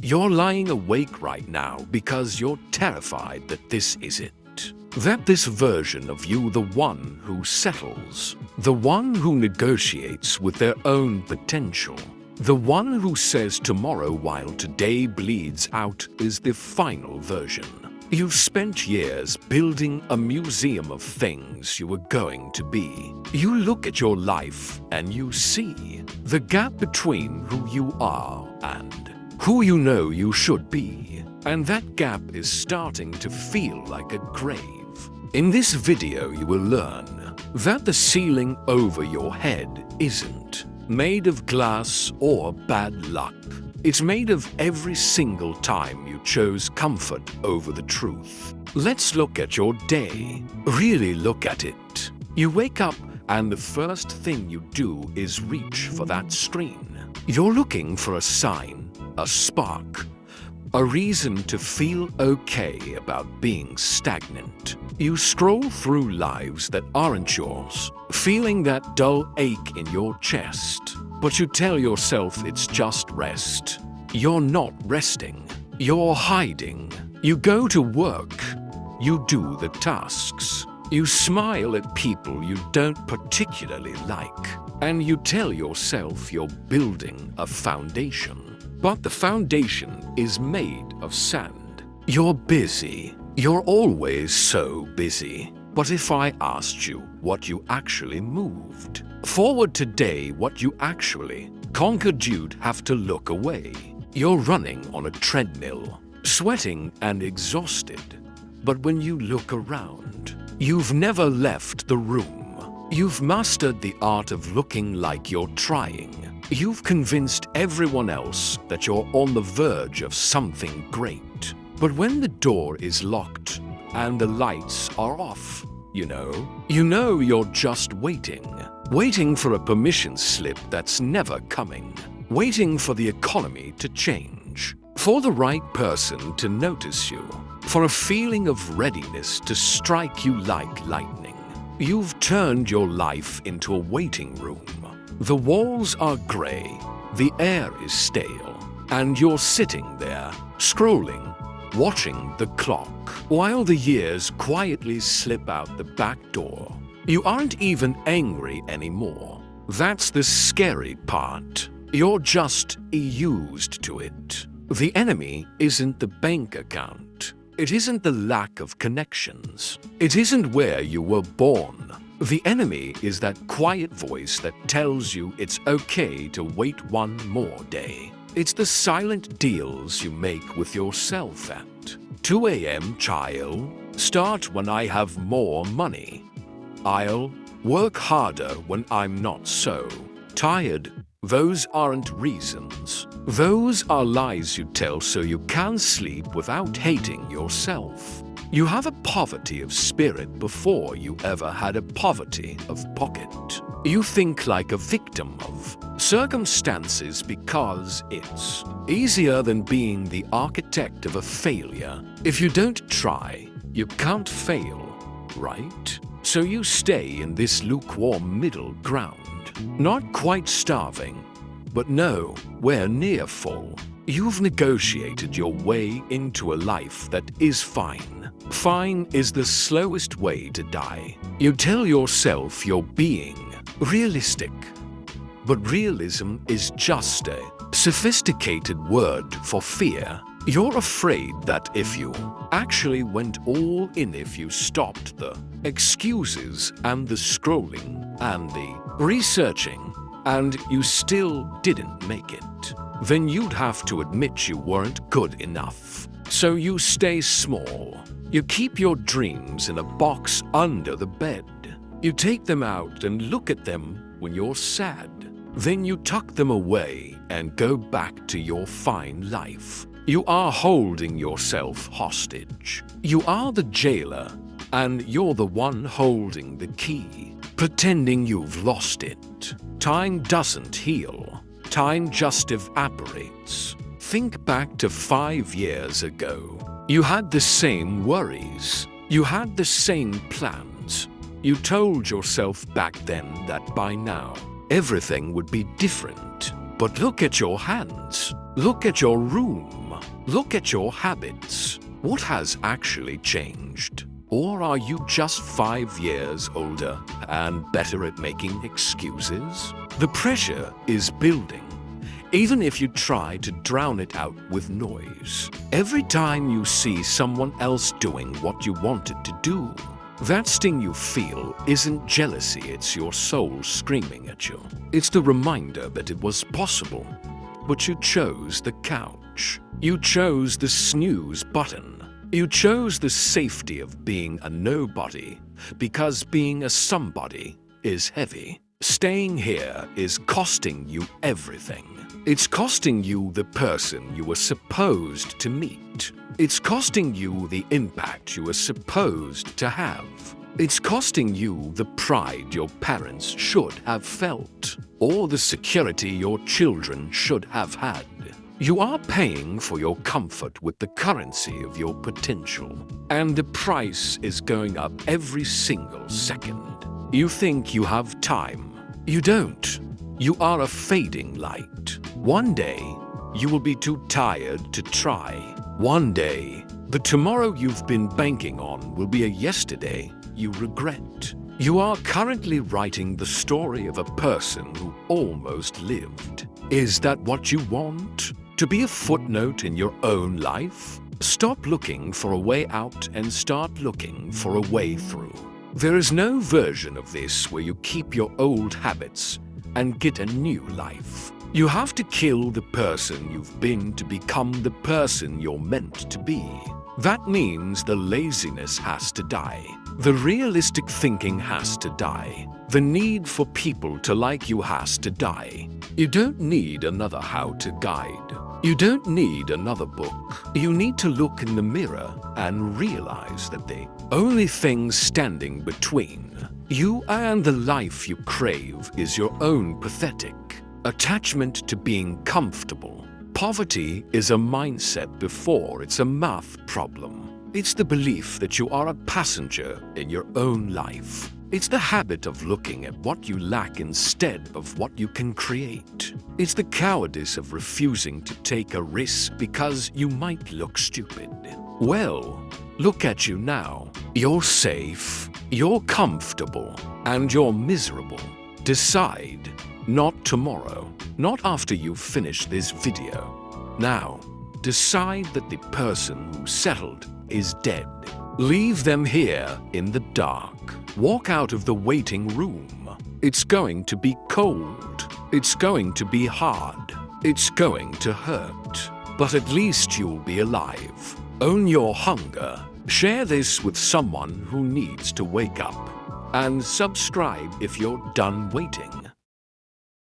You're lying awake right now because you're terrified that this is it. That this version of you, the one who settles, the one who negotiates with their own potential, the one who says tomorrow while today bleeds out, is the final version. You've spent years building a museum of things you were going to be. You look at your life and you see the gap between who you are and who you know you should be. And that gap is starting to feel like a grave. In this video, you will learn that the ceiling over your head isn't made of glass or bad luck. It's made of every single time you chose comfort over the truth. Let's look at your day. Really look at it. You wake up and the first thing you do is reach for that screen. You're looking for a sign, a spark, a reason to feel okay about being stagnant. You scroll through lives that aren't yours, feeling that dull ache in your chest. But you tell yourself it's just rest. You're not resting. You're hiding. You go to work. You do the tasks. You smile at people you don't particularly like. And you tell yourself you're building a foundation. But the foundation is made of sand. You're busy. You're always so busy. But if I asked you what you actually moved forward today, what you actually conquered, you'd have to look away. You're running on a treadmill, sweating and exhausted. But when you look around, you've never left the room. You've mastered the art of looking like you're trying. You've convinced everyone else that you're on the verge of something great. But when the door is locked and the lights are off, you know you're just waiting for a permission slip that's never coming, waiting for the economy to change, for the right person to notice you, for a feeling of readiness to strike you like lightning. You've turned your life into a waiting room. The walls are gray, the air is stale, and you're sitting there, scrolling, watching the clock, while the years quietly slip out the back door. You aren't even angry anymore. That's the scary part. You're just used to it. The enemy isn't the bank account. It isn't the lack of connections. It isn't where you were born. The enemy is that quiet voice that tells you it's okay to wait one more day. It's the silent deals you make with yourself at 2 a.m. I'll start when I have more money. I'll work harder when I'm not so tired. Those aren't reasons. Those are lies you tell so you can sleep without hating yourself. You have a poverty of spirit before you ever had a poverty of pocket. You think like a victim of circumstances because it's easier than being the architect of a failure. If you don't try, you can't fail, right? So you stay in this lukewarm middle ground, not quite starving, but nowhere near full. You've negotiated your way into a life that is fine. Fine is the slowest way to die. You tell yourself you're being realistic. But realism is just a sophisticated word for fear. You're afraid that if you actually went all in, if you stopped the excuses and the scrolling and the researching, and you still didn't make it, then you'd have to admit you weren't good enough. So you stay small. You keep your dreams in a box under the bed. You take them out and look at them when you're sad. Then you tuck them away and go back to your fine life. You are holding yourself hostage. You are the jailer, and you're the one holding the key, pretending you've lost it. Time doesn't heal. Time just evaporates. Think back to 5 years ago. You had the same worries. You had the same plans. You told yourself back then that by now, everything would be different. But look at your hands. Look at your room. Look at your habits. What has actually changed? Or are you just 5 years older and better at making excuses? The pressure is building, even if you try to drown it out with noise. Every time you see someone else doing what you wanted to do, that sting you feel isn't jealousy, it's your soul screaming at you. It's the reminder that it was possible, but you chose the couch. You chose the snooze button. You chose the safety of being a nobody because being a somebody is heavy. Staying here is costing you everything. It's costing you the person you were supposed to meet. It's costing you the impact you were supposed to have. It's costing you the pride your parents should have felt, or the security your children should have had. You are paying for your comfort with the currency of your potential, and the price is going up every single second. You think you have time. You don't. You are a fading light. One day, you will be too tired to try. One day, the tomorrow you've been banking on will be a yesterday you regret. You are currently writing the story of a person who almost lived. Is that what you want? To be a footnote in your own life? Stop looking for a way out and start looking for a way through. There is no version of this where you keep your old habits and get a new life. You have to kill the person you've been to become the person you're meant to be. That means the laziness has to die. The realistic thinking has to die. The need for people to like you has to die. You don't need another how-to guide. You don't need another book. You need to look in the mirror and realize that the only thing standing between you and the life you crave is your own pathetic attachment to being comfortable. Poverty is a mindset before it's a math problem. It's the belief that you are a passenger in your own life. It's the habit of looking at what you lack instead of what you can create. It's the cowardice of refusing to take a risk because you might look stupid. Well, look at you now. You're safe, you're comfortable, and you're miserable. Decide, not tomorrow, not after you've finished this video. Now, decide that the person who settled is dead. Leave them here in the dark. Walk out of the waiting room. It's going to be cold. It's going to be hard. It's going to hurt. But at least you'll be alive. Own your hunger. Share this with someone who needs to wake up. And subscribe if you're done waiting.